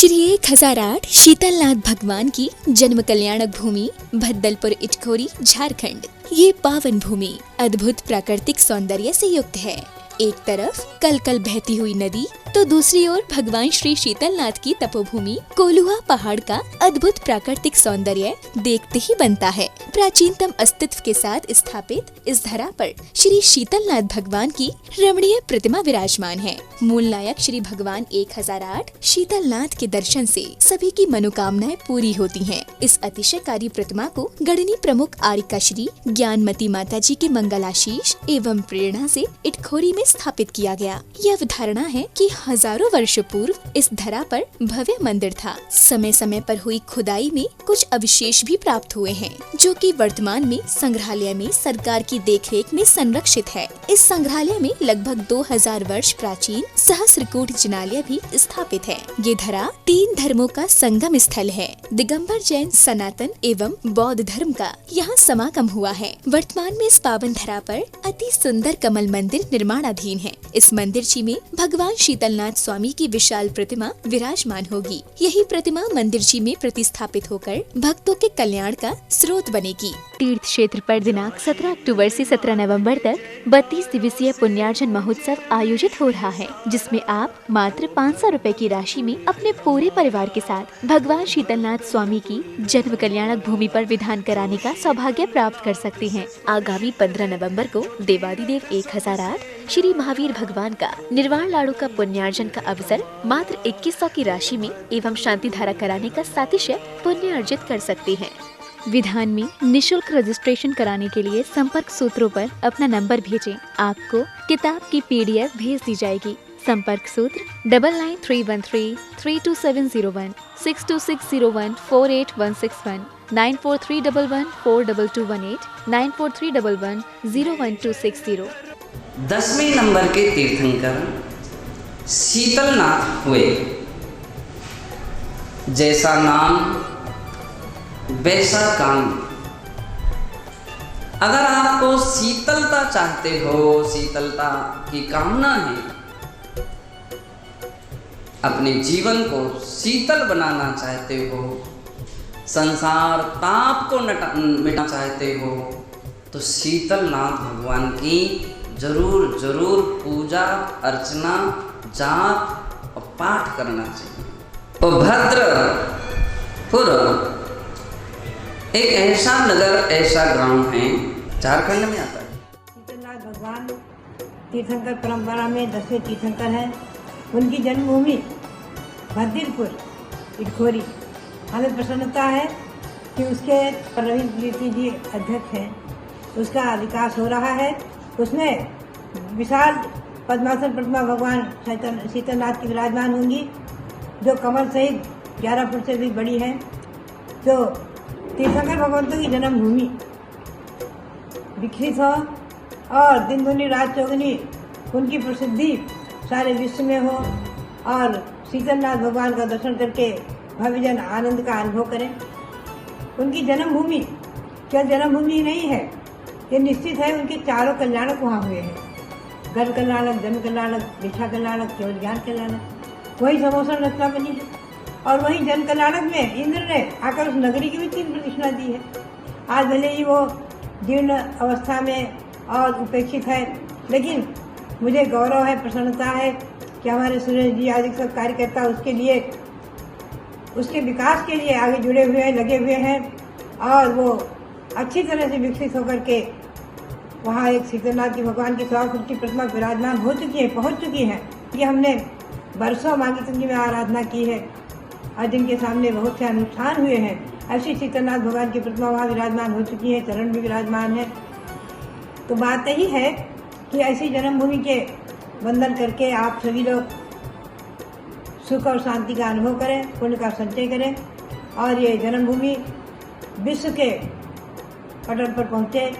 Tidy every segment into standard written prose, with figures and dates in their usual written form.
श्री 1008 शीतलनाथ भगवान की जन्म कल्याणक भूमि भद्दलपुर इटखोरी झारखंड। ये पावन भूमि अद्भुत प्राकृतिक सौंदर्य से युक्त है। एक तरफ कल कल बहती हुई नदी तो दूसरी ओर भगवान श्री शीतलनाथ की तपोभूमि कोलुआ पहाड़ का अद्भुत प्राकृतिक सौंदर्य देखते ही बनता है। प्राचीनतम अस्तित्व के साथ स्थापित इस धरा पर श्री शीतलनाथ भगवान की रमणीय प्रतिमा विराजमान है। मूल नायक श्री भगवान 1008 शीतलनाथ के दर्शन से सभी की मनोकामनाएं पूरी होती हैं। इस अतिशयकारी प्रतिमा को गढ़नी प्रमुख आरिका श्री ज्ञानमती माता जी के मंगलाशीष एवं प्रेरणा से इटखोरी में स्थापित किया गया। यह धारणा है कि हजारों वर्ष पूर्व इस धरा पर भव्य मंदिर था। समय समय पर हुई खुदाई में कुछ अवशेष भी प्राप्त हुए हैं, जो कि वर्तमान में संग्रहालय में सरकार की देखरेख में संरक्षित है। इस संग्रहालय में लगभग 2000 वर्ष प्राचीन सहस्त्रकूट जिनालय भी स्थापित है। ये धरा 3 धर्मों का संगम स्थल है। दिगंबर जैन सनातन एवं बौद्ध धर्म का यहाँ समागम हुआ है। वर्तमान में इस पावन धरा पर अति सुंदर कमल मंदिर निर्माणाधीन है। इस मंदिरची में भगवान शीतलनाथ स्वामी की विशाल प्रतिमा विराजमान होगी। यही प्रतिमा मंदिरची में प्रतिस्थापित होकर भक्तों के कल्याण का स्रोत बनेगी। तीर्थ क्षेत्र पर दिनांक 17 अक्टूबर से 17 नवंबर तक 32 दिवसीय पुण्यार्जन महोत्सव आयोजित हो रहा है, जिसमें आप मात्र 500 रुपए की राशि में अपने पूरे परिवार के साथ भगवान शीतलनाथ स्वामी की जन्म कल्याणक भूमि पर विधान कराने का सौभाग्य प्राप्त कर सकते हैं। आगामी 15 नवंबर को देवादिदेव 1008 श्री महावीर भगवान का निर्वाण लाड़ू का पुण्यार्जन का अवसर मात्र 2100 की राशि में एवं शांति धारा कराने का सातिशय पुण्य अर्जित कर सकते हैं। विधान में निशुल्क रजिस्ट्रेशन कराने के लिए संपर्क सूत्रों पर अपना नंबर भेजें। आपको किताब की PDF भेज दी जाएगी। संपर्क सूत्र 9931332701 62601 48161 9431142218 9431101260। 10वें नंबर के तीर्थंकर शीतलनाथ हुए। जैसा नाम वैसा काम। अगर आपको शीतलता चाहते हो, शीतलता की कामना है, अपने जीवन को शीतल बनाना चाहते हो, संसार ताप को मिटाना चाहते हो, तो शीतलनाथ भगवान की जरूर पूजा अर्चना जाप और पाठ करना चाहिए। तो भद्रपुर एक ऐसा नगर, ऐसा ग्राम है, झारखंड में आता है। शीतलनाथ भगवान तीर्थंकर परंपरा में 10वें तीर्थंकर हैं। उनकी जन्मभूमि भद्दलपुर इटखोरी। हमें प्रसन्नता है कि उसके रविंद्र कीर्ति जी अध्यक्ष हैं। उसका विकास हो रहा है। उसमें विशाल पद्मासन प्रतिमा भगवान शीतलनाथ की विराजमान होंगी, जो कमल सहित 11 फुट से भी बड़ी है। जो तीर्थंकर भगवंतों की जन्मभूमि विकसित हो और दिन दुनी रात चौगुनी उनकी प्रसिद्धि सारे विश्व में हो और शीतलनाथ भगवान का दर्शन करके भव्यजन आनंद का अनुभव करें। उनकी जन्मभूमि क्या जन्मभूमि ही नहीं है, ये निश्चित है। उनके चारों कल्याणक वहाँ हुए हैं। गर्भ कल्याणक, जन्म कल्याणक, दीक्षा कल्याणक, केवल ज्ञान कल्याणक। वही समोसन रचना बनी है और वही जन कल्याणक में इंद्र ने आकर उस नगरी की भी 3 प्रतिष्ठा दी है। आज भले ही वो जीर्ण अवस्था में और उपेक्षित है, लेकिन मुझे गौरव है, प्रसन्नता है कि हमारे सुरेश जी आदि सब कार्यकर्ता उसके लिए, उसके विकास के लिए आगे जुड़े हुए हैं, लगे हुए हैं और वो अच्छी तरह से विकसित होकर के वहाँ एक शीतलनाथ की भगवान की 100 फुट की प्रतिमा विराजमान हो चुकी है, पहुँच चुकी है। ये हमने बरसों मांगी तुंगी में आराधना की है और जिनके सामने बहुत से अनुष्ठान हुए हैं, ऐसी शीतलनाथ भगवान की प्रतिमा वहाँ विराजमान हो चुकी है, चरण भी विराजमान है। तो बात यही है कि ऐसी जन्मभूमि के वंदन करके आप सभी लोग सुख और शांति का अनुभव करें, पुण्य का संचय करें और ये जन्मभूमि विश्व के पटल पर पहुँचे,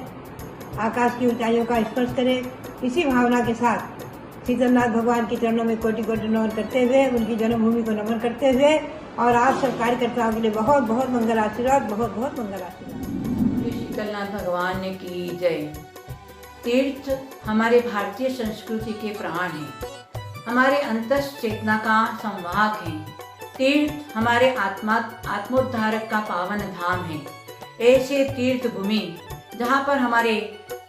आकाश की ऊंचाइयों का स्पर्श करे। इसी भावना के साथ शीतलनाथ भगवान के चरणों में कोटि कोटि नमन करते हुए, उनकी जन्मभूमि को नमन करते हुए और आप सब कार्यकर्ताओं के लिए बहुत बहुत मंगल आशीर्वाद, बहुत बहुत मंगल आशीर्वाद। शीतलनाथ भगवान ने की जय। तीर्थ हमारे भारतीय संस्कृति के प्राण हैं, हमारे अंतस चेतना का संवाहक हैं। तीर्थ हमारे आत्मोद्धारक का पावन धाम है। ऐसे तीर्थ भूमि जहाँ पर हमारे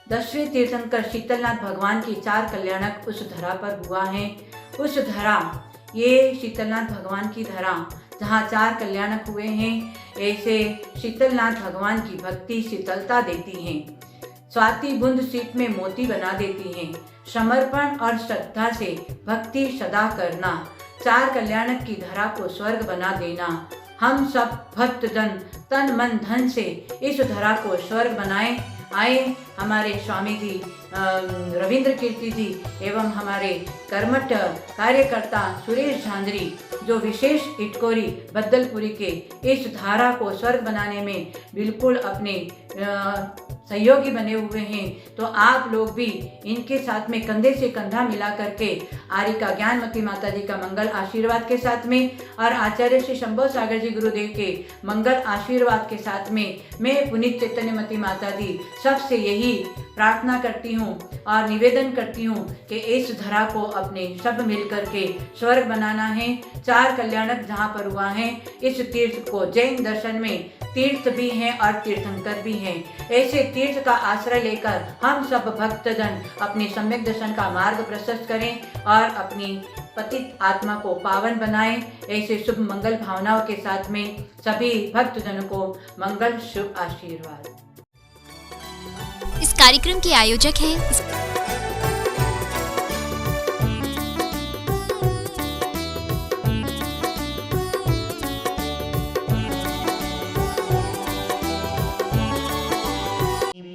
10वें तीर्थंकर शीतलनाथ भगवान की 4 कल्याणक उस धरा पर हुआ है। उस धरा, ये शीतलनाथ भगवान की धरा जहाँ 4 कल्याणक हुए हैं, ऐसे शीतलनाथ भगवान की भक्ति शीतलता देती है। स्वाति बूंद सीप में मोती बना देती है। समर्पण और श्रद्धा से भक्ति सदा करना, 4 कल्याणक की धरा को स्वर्ग बना देना। हम सब भक्तजन तन मन धन से इस धरा को स्वर्ग बनाए। आए हमारे स्वामी जी रविंद्र कीर्ति जी एवं हमारे कर्मठ कार्यकर्ता सुरेश झांझरी, जो विशेष इटकोरी बद्दलपुरी के इस धारा को स्वर्ग बनाने में बिल्कुल अपने सहयोगी बने हुए हैं। तो आप लोग भी इनके साथ में कंधे से कंधा मिला करके आरिका ज्ञानमती माता जी का मंगल आशीर्वाद के साथ में और आचार्य श्री शंभो सागर जी गुरुदेव के मंगल आशीर्वाद के साथ में मैं पुनीत चैतन्यमती माता जी सबसे यही प्रार्थना करती हूँ और निवेदन करती हूँ कि इस धरा को अपने सब मिल करके स्वर्ग बनाना है। 4 कल्याणक जहाँ पर हुआ है, इस तीर्थ को जैन दर्शन में तीर्थ भी हैं और तीर्थंकर भी हैं। ऐसे तीर्थ का आश्रय लेकर हम सब भक्तजन अपने सम्यक दर्शन का मार्ग प्रशस्त करें और अपनी पतित आत्मा को पावन बनाएं। ऐसे शुभ मंगल भावनाओं के साथ में सभी भक्तजनों को मंगल शुभ आशीर्वाद। इस कार्यक्रम के आयोजक हैं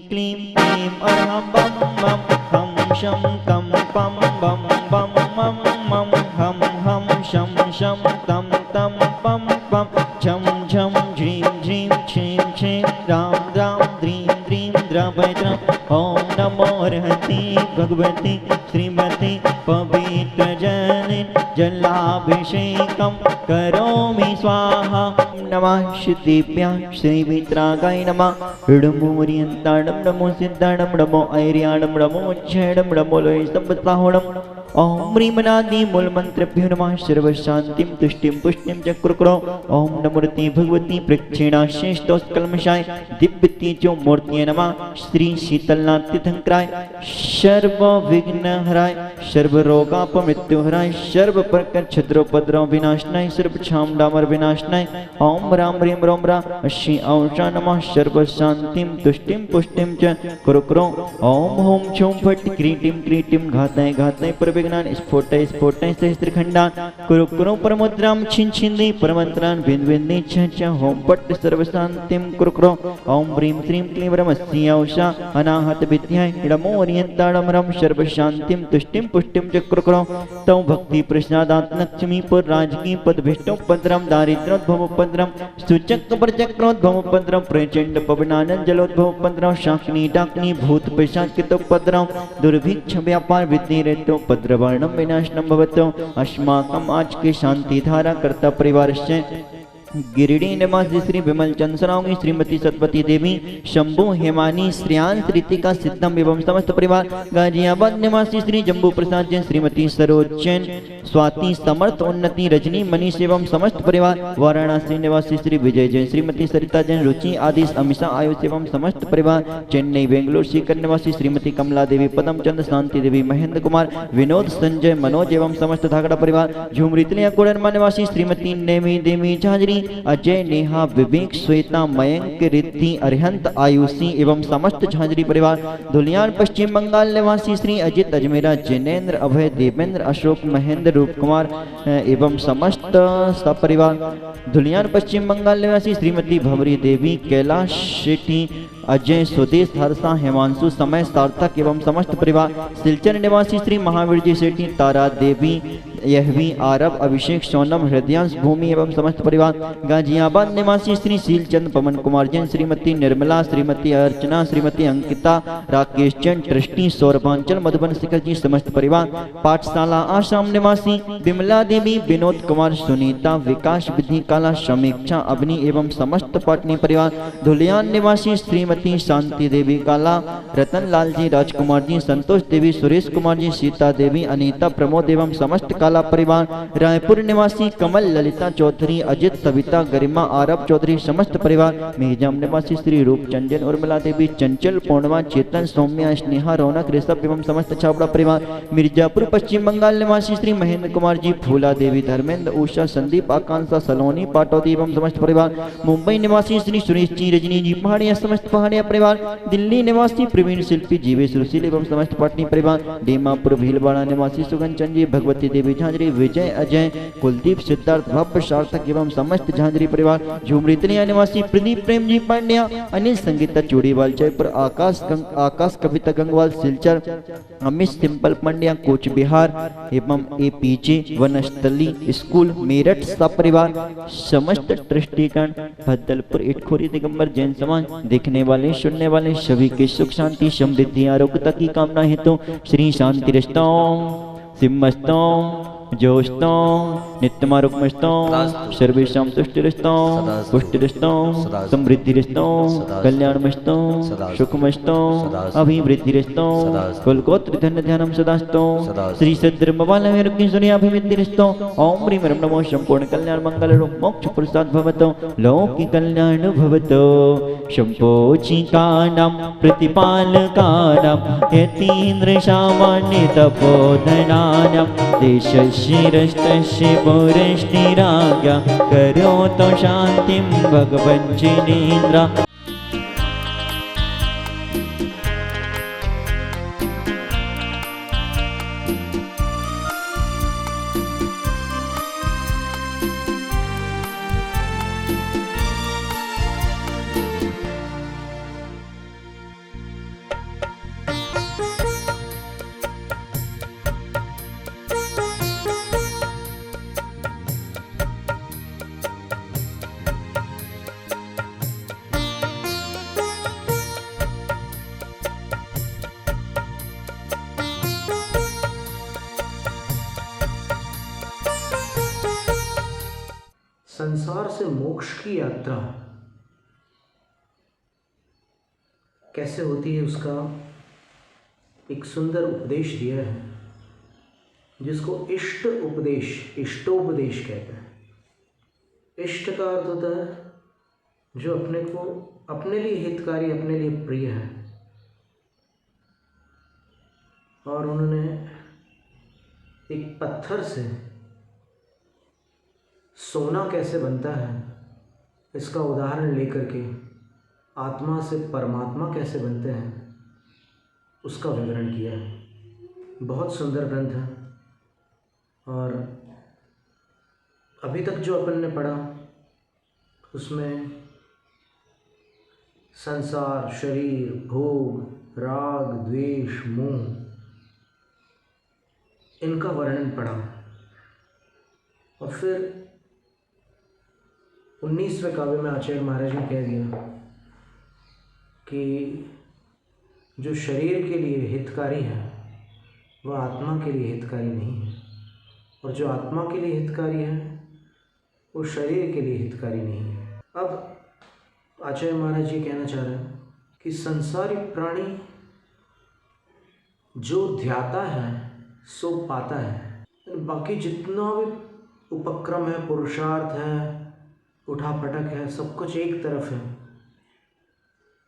क्लीं क्लीं अरहं बम बम हम शम कम पम बम बम मम मम हम हम शम शम तम तम पम पम झम झम झ्रीं झ्रीं छीं छीं राम राम द्रीं द्रीं द्रवैद्रं। ओम नमो अर्हति भगवती श्रीमती पवित्र जनिन जलाभिषेकं करोमि स्वाहा। नमः श्रुतिभ्यां श्रीमित्रागाय नमः। इडमूर्यन्ताणं नमो सिद्धाणं नमो ऐर्याणं नमो उच्छेडं नमो लोय संपत्साहोणम्। ओम ह्रीमनादि मूल मंत्रभ्यो नमः। सर्वशांतिं तुष्टिं पुष्टिं च कुरुकुरो। ओम नमोर्ति भगवती प्रक्षिणाशेष्टोत्कल्मषाय दिव्यतेजो मूर्तये नमः। श्री शीतलनाथ तीर्थंकराय सर्व विघ्नहराय सर्वरोगापमृत्युहराय सर्व प्रकार छद्रोपद्रव विनाशनाय सर्व क्षाम डामर विनाशनाय। ओम राम ह्रीं रोम रा अश्री औषा नमः। सर्व शांतिं तुष्टिं पुष्टिं च कुरुकुरो। ओम होम छौं फट क्रीटिं क्रीटिं घाताय घाताय परविघ्नान् स्फोटय स्फोटय सहस्त्रखण्डान् कुरु कुरु परमुद्रां छिन् छिन्दि परमन्त्रान् भिन्विन्दि छ छ होम पट् सर्वशान्तिं कुरु कुरु। ओम ह्रीं श्रीं क्लीं रमस्य औषा अनाहत विद्याय नमो ओरियन्ताडमरं सर्वशान्तिं तुष्टिं पुष्टिं च कुरु कुरु। तौ भक्ति प्रसादात्मक्ष्मी पर राजकी पदभिष्टोपद्रं दारिद्र्योद्भवोपद्रं सूचक्रपरचक्रोद्भवोपद्रं प्रचण्ड पवनानंद जलोद्भवोपद्रं शाकिनी डाकिनी भूत पिशाचकृतोपद्रं दुर्भिक्ष व्यापार वृद्धि रेतोपद्रवर्णं विनाशनं भवतु। अस्माकम् आज के शांति धारा कर्ता परिवारस्य गिरिडी निवासी श्री विमल चंद्र सरावगी श्रीमती सतपति देवी शंभु हेमानी श्रेयांश ऋतिका सिद्धम एवं समस्त परिवार। गाजियाबाद निवासी श्री जम्बू प्रसाद जैन श्रीमती सरोज जैन स्वाति समर्थ उन्नति रजनी मनीष एवं समस्त परिवार। वाराणसी निवासी श्री विजय जैन श्रीमती सरिता जैन रुचि आदि अमिषा आयुष एवं समस्त परिवार। चेन्नई बेंगलुरु सीकर निवासी श्रीमती कमला देवी पदम चंद शांति देवी महेंद्र कुमार विनोद संजय मनोज एवं समस्त धागड़ा परिवार। झुमरीतलिया कोडरमा निवासी श्रीमती नेमी देवी झांझरी अजय नेहा विवेक श्वेता मयंक रिद्धि अरिहंत आयुषी एवं समस्त झांझरी परिवार। धुलियान पश्चिम बंगाल निवासी श्री अजित अजमेरा जिनेन्द्र अभय देवेंद्र अशोक महेंद्र रूप कुमार एवं समस्त सपरिवार। धुलियान पश्चिम बंगाल निवासी श्रीमती भवरी देवी कैलाश शेट्टी अजय स्वदेश हर्षा हेमांशु समय सार्थक एवं समस्त परिवार। सिलचर निवासी श्री महावीर जी शेट्टी तारा देवी यहवी आरब अभिषेक सोनम हृदयांश भूमि एवं समस्त परिवार। गाजियाबाद निवासी श्री शीलचंद पवन कुमार जैन श्रीमती निर्मला श्रीमती अर्चना श्रीमती अंकिता राकेश जैन ट्रस्टी सौरभांचल मधुबन शिखर जी समस्त परिवार। पाठशाला आसाम निवासी विमला देवी विनोद कुमार सुनीता विकास विधि काला समीक्षा अग्नि एवं समस्त पाटनी परिवार। धुलियान निवासी श्रीमती शांति देवी काला रतन लाल जी राजकुमार जी संतोष देवी सुरेश कुमार जी सीता देवी अनीता प्रमोद एवं समस्त काला परिवार, रायपुर निवासी कमल ललिता चौधरी, अजित सविता गरिमा आरब चौधरी समस्त परिवार, मेहजाम निवासी श्री रूप चंदन उर्मिला देवी चंचल पूर्णिमा चेतन सौम्या स्नेहा रौनक ऋषभ एवं समस्त छाबड़ा परिवार, मिर्जापुर पश्चिम बंगाल निवासी श्री महेंद्र कुमार जी, फूला देवी धर्मेंद्र उषा संदीप आकांक्षा सलोनी पाटौदी एवं समस्त परिवार, मुंबई निवासी श्री सुरेश जी रजनी जी पहाड़िया समस्त पहाड़िया परिवार, दिल्ली निवासी प्रवीण शिल्पी जीवेश सुशील एवं समस्त पटनी परिवार, डीमापुर भीलवाड़ा निवासी सुगन चंद जी, भगवती देवी झांझरी, विजय अजय कुलदीप सिद्धार्थ भव्य सार्थक एवं समस्त झांझरी परिवार, झुमरीतनिया निवासी प्रदीप प्रेम जी पांड्या, अनिल संगीता चूड़ीवाल जयपुर, आकाश कविता गंगवाल सिलचर, अमित सिंपल पंड्या कोच बिहार एवं APJ वनस्थली स्कूल मेरठ सपरिवार, समस्त ट्रस्टीगण भद्दलपुर इटखोरी दिगंबर जैन समाज, देखने वाले सुनने वाले सभी के सुख शांति समृद्धि आरोग्यता की कामना हेतु श्री शांति रस्तों सिम्मस्तों जोस्तों नित्यमारुकमस्तों सर्वेषां तुष्टिरस्तों पुष्टिरस्तों समृद्धिरस्तों कल्याणमस्तों सुखमस्तों अभिवृद्धिरस्तों कुलगोत्र धन्य ध्यानं सदास्तों श्री सद्धर्मपालने रुक्मिणीसुनियाभिवृद्धिरस्तों ओम ह्रीं ह्रीं नमो संपूर्ण कल्याण मंगल रूप मोक्ष प्रसाद भवतो लौकिक कल्याण भवतो शंपोचिकानां प्रतिपालकानां यतीन्द्र सामान्य तपोधनानां देशस्य शिरस्तस्य पुरस्तिराज्ञा करोतु शान्तिं भगवन् जिनेन्द्र। संसार से मोक्ष की यात्रा कैसे होती है उसका एक सुंदर उपदेश दिया है, जिसको इष्ट उपदेश इष्टोपदेश कहते हैं। इष्ट का अर्थ होता है जो अपने को अपने लिए हितकारी, अपने लिए प्रिय है। और उन्होंने एक पत्थर से सोना कैसे बनता है इसका उदाहरण लेकर के आत्मा से परमात्मा कैसे बनते हैं उसका विवरण किया है। बहुत सुंदर ग्रंथ है। और अभी तक जो अपन ने पढ़ा उसमें संसार, शरीर, भोग, राग, द्वेष, मोह, इनका वर्णन पढ़ा। और फिर 19वें काव्य में आचार्य महाराज ने कह दिया कि जो शरीर के लिए हितकारी है वह आत्मा के लिए हितकारी नहीं है, और जो आत्मा के लिए हितकारी है वो शरीर के लिए हितकारी नहीं है। अब आचार्य महाराज ये कहना चाह रहे हैं कि संसारी प्राणी जो ध्याता है सो पाता है। बाकी जितना भी उपक्रम है, पुरुषार्थ है, उठापटक है, सब कुछ एक तरफ है।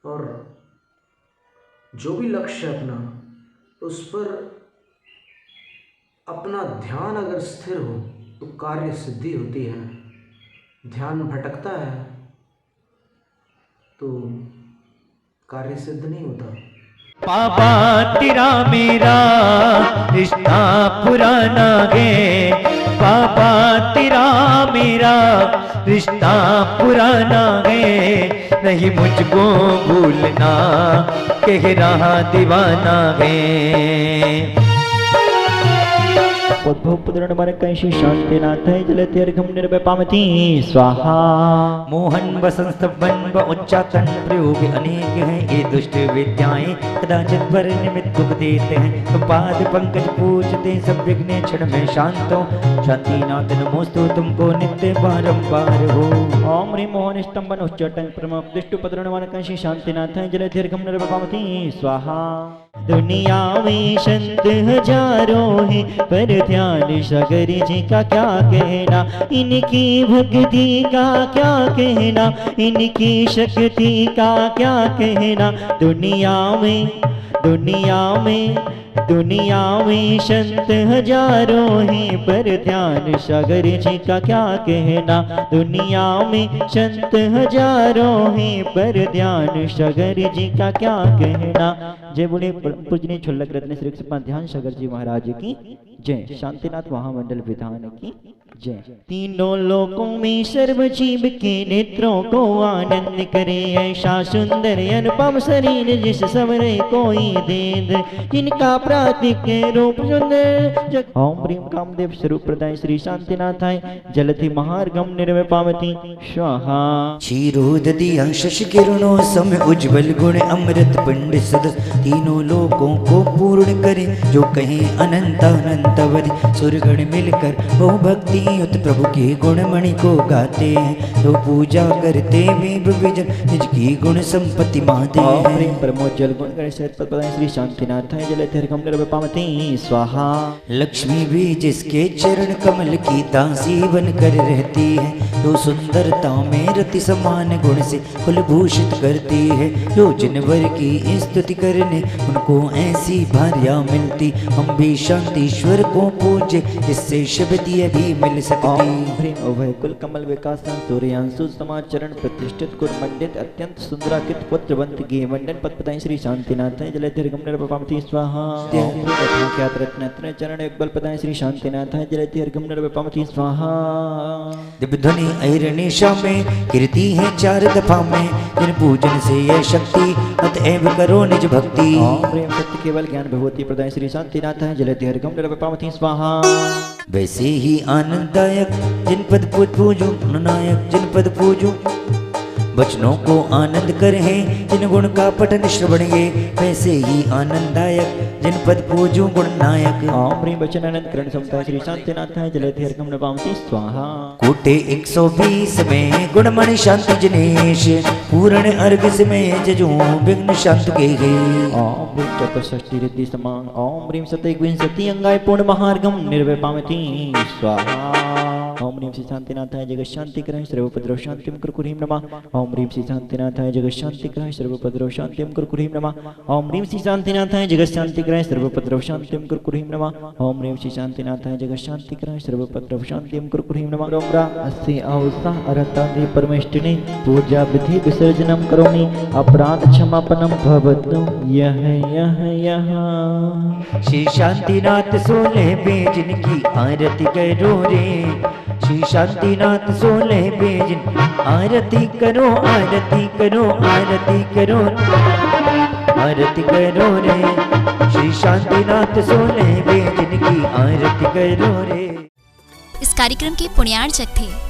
और जो भी लक्ष्य है अपना, उस पर अपना ध्यान अगर स्थिर हो तो कार्य सिद्धि होती है। ध्यान भटकता है तो कार्य सिद्ध नहीं होता। पापा तेरा मेरा रिश्ता पुराना गे, पापा तेरा मेरा रिश्ता पुराना है, नहीं मुझको भूलना कह रहा दीवाना है। उद्भव पुत्र मारे कैसी शांति नाथ है जलते अर्घम निर्भय पामती स्वाहा। मोहन वसंत बन व उच्चाटन प्रयोग अनेक हैं, ये दुष्ट विद्याएं कदाचित पर निमित्त दुख देते हैं। पाद पंकज पूजते सब विघ्न क्षण में शांतो, शांति नाथ नमोस्तु तुमको नित्य बारंबार हो। ओम ह्रीं मोहन स्तंभन उच्चाटन प्रमुख दुष्ट पुत्र मारे कैसी शांति नाथ है जलते अर्घम निर्भय पामती स्वाहा। दुनिया में संत हजारों हैं, पर ध्यान सागर जी का क्या कहना, इनकी भक्ति का क्या कहना, इनकी शक्ति का क्या कहना। दुनिया में संत हजारों हैं, पर ध्यान सागर जी का क्या कहना। दुनिया में संत हजारों हैं, पर ध्यान सागर जी का क्या कहना। जय बोले पूजनीय छुल्लक रत्न श्री ध्यान सागर जी महाराज की जय। शांतिनाथ महामंडल विधान की जय। तीनों लोकों में सर्व जीव के नेत्रों को आनंद करे, ऐसा सुंदर अनुपम शरीर जिस समरे कोई देद, जिनका प्रातिक रूप सुंदर। ओम प्रेम कामदेव स्वरूप प्रदाय श्री शांतिनाथाय जलधि महार्गम निर्विपावती स्वाहा। क्षीरोदधि शशि किरणों सम उज्ज्वल गुण अमृत पिंड सदस, तीनों लोकों को पूर्ण करे जो कहें अनंत अनंतवरी। सुरगण मिलकर बहु भक्ति युत प्रभु के गुण मणि को गाते हैं, तो पूजा करते में विजन निज की गुण संपत्ति माते हैं। प्रेम प्रमोज्वल गुण गणेश श्री शांतिनाथाय जलधिर्गम निर्विपावती स्वाहा। लक्ष्मी भी जिसके चरण कमल की दासी बन कर रहती है, तो सुंदरता में रति समान गुण से कुलभूषित करती है। जो जिनवर की स्तुति करने उनको ऐसी भार्या मिलती, हम भी शांतीश्वर को पूजे जिससे शब्दिय भी मिल सकती। उभय कुल कमल विकास सूर्यांशु समाचरण प्रतिष्ठित कुल मंडित अत्यंत सुंदराकित पुत्रवंत गे मंडन पद श्री शांतिनाथ जलधिर्गम निर्विपावती स्वाहा। ख्यात रत्न चरण एक बल पदाय श्री शांतिनाथ जलधिर्गम निर्विपावती स्वाहा। दिव्य ध्वनि अहिर्निशा में कीर्ति है चार दफा में, जिन पूजन से यह शक्ति अतएव करो निज भक्ति। प्रेम सत्य केवल ज्ञान भगवती प्रदाय श्री शांतिनाथ जलधिर्गम निर्विपावती स्वाहा। वैसे ही आनंददायक जिन पद पूजो, नायक जिन पद पूजो, वचनों को आनंद कर है जिन गुण का पठन श्रवण ये, वैसे ही आनंददायक जिन पद पूजो गुण नायक। प्रेम वचन आनंद करण समता श्री शांतिनाथ जलधिर्गम निर्विपावती स्वाहा। कोटे 120 में गुणमणि शांति जनेश, पूर्ण अर्घ में जजू विघ्न शांत के गए। ओम चतुष्षष्टि रिद्धि समान। ओम ह्रीं सतैकविंशति अंगाय पूर्ण महार्गम निर्विपावती स्वाहा। ओम ह्रीं श्री शांतिनाथाय जगत शांति कराय सर्वोपद्रव शांतिम कुरकुरीं नमः। ओम ह्रीं श्री शांतिनाथाय जगत शांति कराय सर्वोपद्रव शांतिम कुरकुरीं नमः। ओम ह्रीं श्री शांतिनाथाय जगत शांति कराय सर्वोपद्रव शांतिम कुरकुरीं नमः। ओम ह्रीं श्री शांतिनाथाय जगत शांति कराय सर्वोपद्रव शांतिम कुरकुरीं नमः। ओमरा अस्ति अवसा अरतादि परमेष्टिने पूजा विधि विसर्जनम करोमि, अपराध क्षमापनम भवतु यह यह यह। श्री शांतिनाथ 16 बेजन की आरती करो रे, श्री शांतिनाथ 16 बेजन आरती करो आरती करो आरती करो आरती करो रे। श्री शांतिनाथ 16 बेजन की आरती करो रे। इस कार्यक्रम के पुण्यार्चक थे